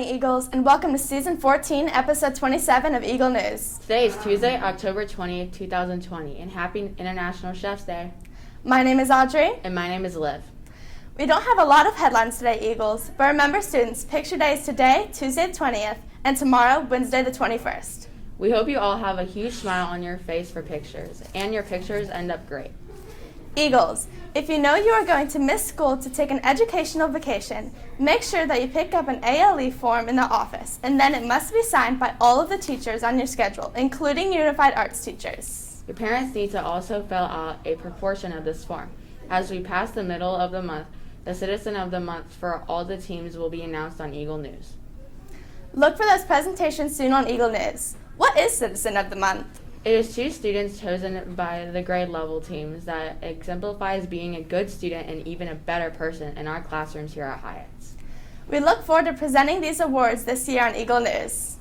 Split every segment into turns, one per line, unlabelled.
Eagles, and welcome to Season 14, Episode 27 of Eagle News.
Today is Tuesday, October 20th, 2020, and Happy International Chef's Day.
My name is Audrey.
And my name is Liv.
We don't have a lot of headlines today, Eagles, but remember, students, picture day is today, Tuesday the 20th, and tomorrow, Wednesday the 21st.
We hope you all have a huge smile on your face for pictures, and your pictures end up great.
Eagles, if you know you are going to miss school to take an educational vacation, make sure that you pick up an ALE form in the office, and then it must be signed by all of the teachers on your schedule, including Unified Arts teachers.
Your parents need to also fill out a proportion of this form. As we pass the middle of the month, the Citizen of the Month for all the teams will be announced on Eagle News.
Look for those presentations soon on Eagle News. What is Citizen of the Month?
It is 2 students chosen by the grade level teams that exemplifies being a good student and even a better person in our classrooms here at Hyatt's.
We look forward to presenting these awards this year on Eagle News.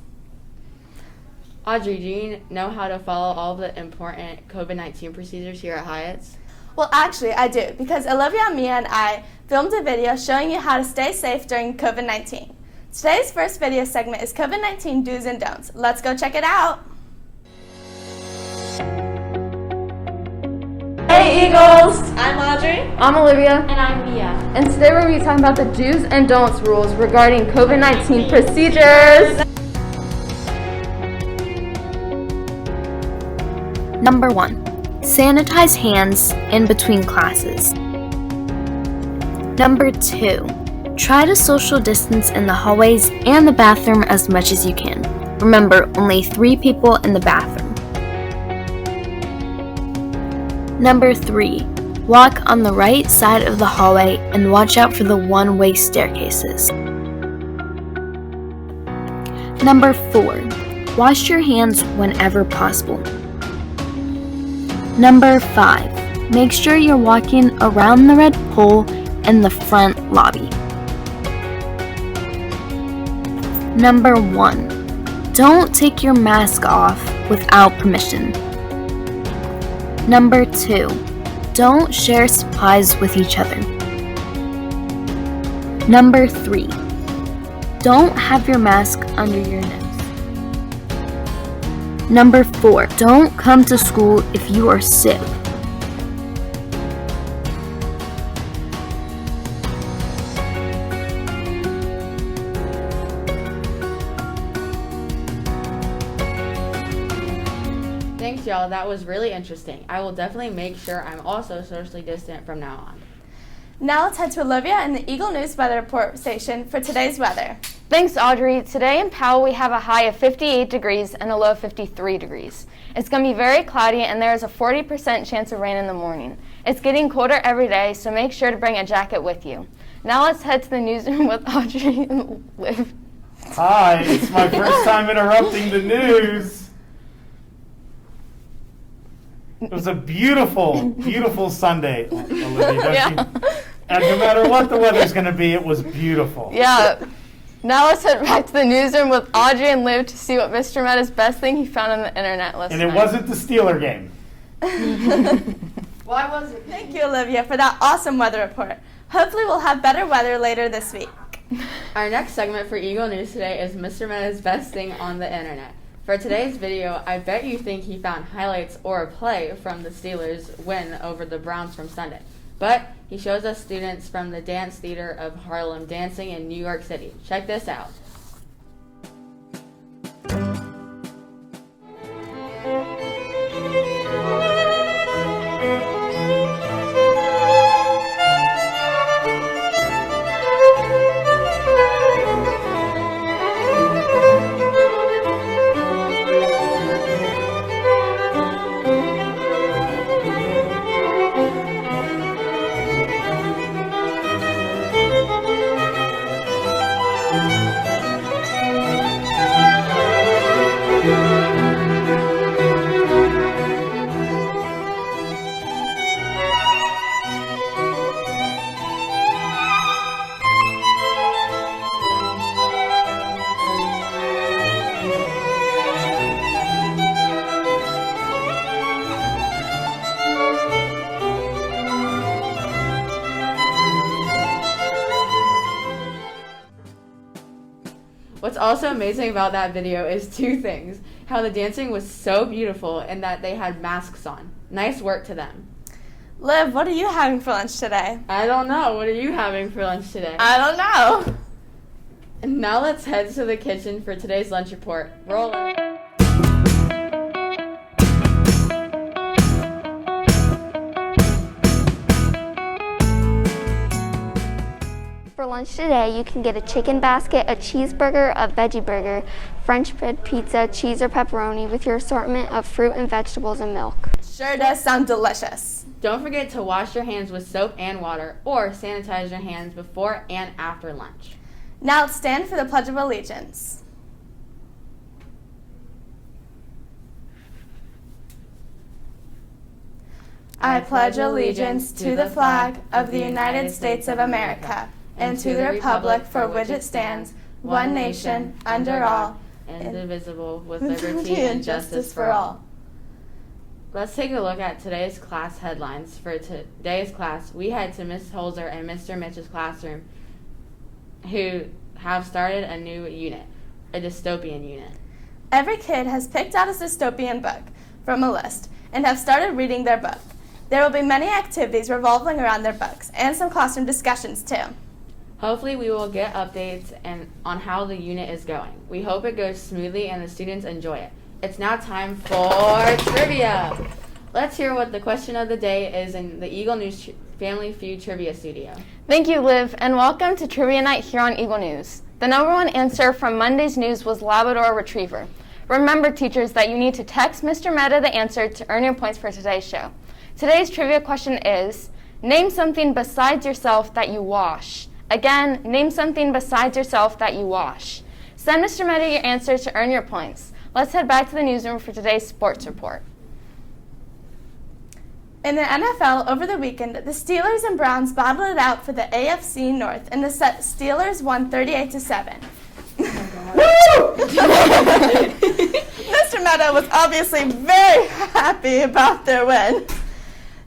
Audrey, do you know how to follow all the important COVID-19 procedures here at Hyatt's?
Well, actually, I do, because Alivia, Mia, and I filmed a video showing you how to stay safe during COVID-19. Today's first video segment is COVID-19 do's and don'ts. Let's go check it out. Hey Eagles!
I'm Audrey.
I'm Alivia.
And I'm Mia.
And today we're going to be talking about the do's and don'ts rules regarding COVID-19 procedures.
Number 1. Sanitize hands in between classes. Number 2. Try to social distance in the hallways and the bathroom as much as you can. Remember, only 3 people in the bathroom. Number 3. Walk on the right side of the hallway and watch out for the one-way staircases. Number 4. Wash your hands whenever possible. Number 5. Make sure you're walking around the red pole in the front lobby. Number 1. Don't take your mask off without permission. Number 2. Don't share supplies with each other. Number 3. Don't have your mask under your nose. Number 4. Don't come to school if you are sick.
Thanks, y'all. That was really interesting. I will definitely make sure I'm also socially distant from now on.
Now let's head to Alivia and the Eagle News Weather Report station for today's weather.
Thanks, Audrey. Today in Powell, we have a high of 58 degrees and a low of 53 degrees. It's going to be very cloudy, and there is a 40% chance of rain in the morning. It's getting colder every day, so make sure to bring a jacket with you. Now let's head to the newsroom with Audrey and Liv.
Hi, it's my first time interrupting the news. It was a beautiful, beautiful Sunday, Olivia, don't you? And no matter what the weather's going to be, it was beautiful.
Yeah. Now let's head back to the newsroom with Audrey and Liv to see what Mr. Meta's best thing he found on the internet last night.
And it wasn't the Steeler game.
Why was it? Thank you, Olivia, for that awesome weather report. Hopefully we'll have better weather later this week.
Our next segment for Eagle News today is Mr. Meta's best thing on the internet. For today's video, I bet you think he found highlights or a play from the Steelers' win over the Browns from Sunday. But he shows us students from the Dance Theater of Harlem dancing in New York City. Check this out. What's also amazing about that video is two things. How the dancing was so beautiful and that they had masks on. Nice work to them.
Liv, what are you having for lunch today?
I don't know. What are you having for lunch today?
I don't know.
And now let's head to the kitchen for today's lunch report. Roll it.
For lunch today, you can get a chicken basket, a cheeseburger, a veggie burger, French bread pizza, cheese or pepperoni with your assortment of fruit and vegetables and milk.
Sure does sound delicious.
Don't forget to wash your hands with soap and water or sanitize your hands before and after lunch.
Now let's stand for the Pledge of Allegiance. I pledge allegiance to the flag of the United States of America and to the republic for which it stands, one nation, under all,
indivisible, with liberty and justice for all. Let's take a look at today's class headlines. For today's class, we head to Ms. Holzer and Mr. Mitch's classroom, who have started a new unit, a dystopian unit.
Every kid has picked out a dystopian book from a list and have started reading their book. There will be many activities revolving around their books and some classroom discussions too.
Hopefully we will get updates on how the unit is going. We hope it goes smoothly and the students enjoy it. It's now time for trivia. Let's hear what the question of the day is in the Eagle News Family Feud Trivia Studio.
Thank you, Liv, and welcome to Trivia Night here on Eagle News. The number one answer from Monday's news was Labrador Retriever. Remember, teachers, that you need to text Mr. Meta the answer to earn your points for today's show. Today's trivia question is, name something besides yourself that you wash. Again, name something besides yourself that you wash. Send Mr. Meta your answer to earn your points. Let's head back to the newsroom for today's sports report.
In the NFL over the weekend, the Steelers and Browns battled it out for the AFC North, and the Steelers won 38-7. Mr. Meta was obviously very happy about their win.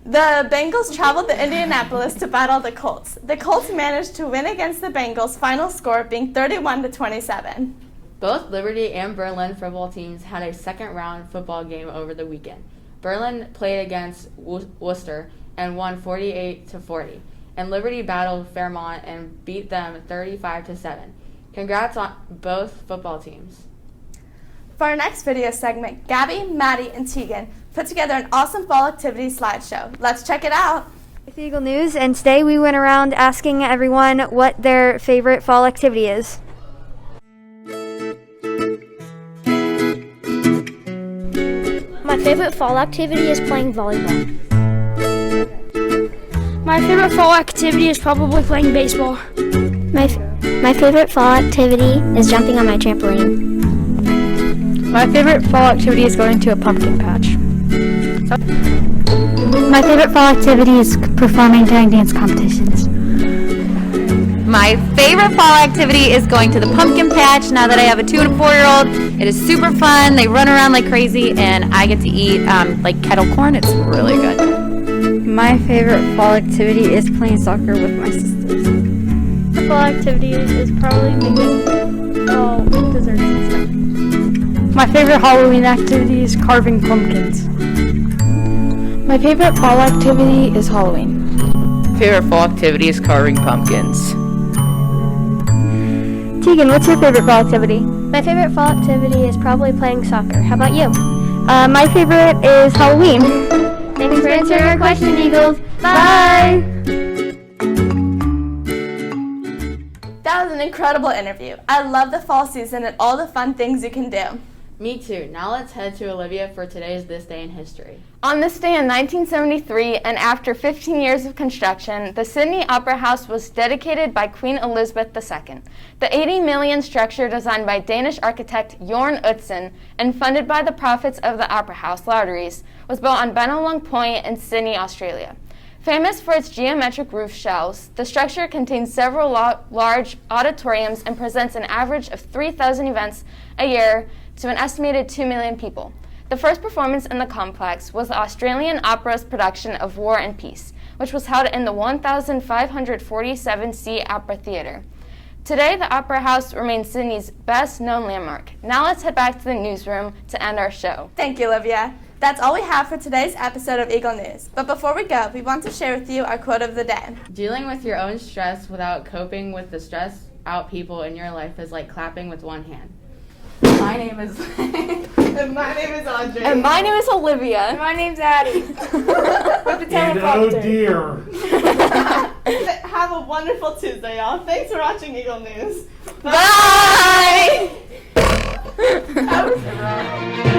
The Bengals traveled to Indianapolis to battle the Colts. The Colts managed to win against the Bengals, final score being 31-27.
Both Liberty and Berlin football teams had a second-round football game over the weekend. Berlin played against Worcester and won 48-40, and Liberty battled Fairmont and beat them 35-7. Congrats on both football teams.
For our next video segment, Gabby, Maddie, and Tegan put together an awesome fall activity slideshow. Let's check it out.
With Eagle News, and today we went around asking everyone what their favorite fall activity is.
My favorite fall activity is playing volleyball. My favorite fall activity is probably playing baseball.
My favorite fall activity is jumping on my trampoline.
My favorite fall activity is going to a pumpkin patch.
My favorite fall activity is performing during dance competitions.
My favorite fall activity is going to the pumpkin patch. Now that I have a 2- and 4-year-old, it is super fun. They run around like crazy, and I get to eat like kettle corn. It's really good.
My favorite fall activity is playing soccer with my sisters.
The fall activity is probably making fall desserts and stuff.
My favorite Halloween activity is carving pumpkins.
My favorite fall activity is Halloween.
Favorite fall activity is carving pumpkins.
Tegan, what's your favorite fall activity?
My favorite fall activity is probably playing soccer. How about you?
My favorite is Halloween.
Thanks for answering our question, Eagles. Bye!
That was an incredible interview. I love the fall season and all the fun things you can do.
Me too. Now let's head to Alivia for today's This Day in History.
On this day in 1973, and after 15 years of construction, the Sydney Opera House was dedicated by Queen Elizabeth II. The 80 million structure, designed by Danish architect Jorn Utzon and funded by the profits of the Opera House lotteries, was built on Bennelong Point in Sydney, Australia. Famous for its geometric roof shells, the structure contains several large auditoriums and presents an average of 3,000 events a year to an estimated 2 million people. The first performance in the complex was the Australian Opera's production of War and Peace, which was held in the 1,547-seat Opera Theatre. Today, the Opera House remains Sydney's best-known landmark. Now let's head back to the newsroom to end our show.
Thank you, Olivia. That's all we have for today's episode of Eagle News. But before we go, we want to share with you our quote of the day.
Dealing with your own stress without coping with the stressed out people in your life is like clapping with one hand. My name is
And my name is Audrey.
And my name is Olivia.
And my name's Addie.
And oh dear.
Have a wonderful Tuesday, y'all. Thanks for watching Eagle News.
Bye!
That was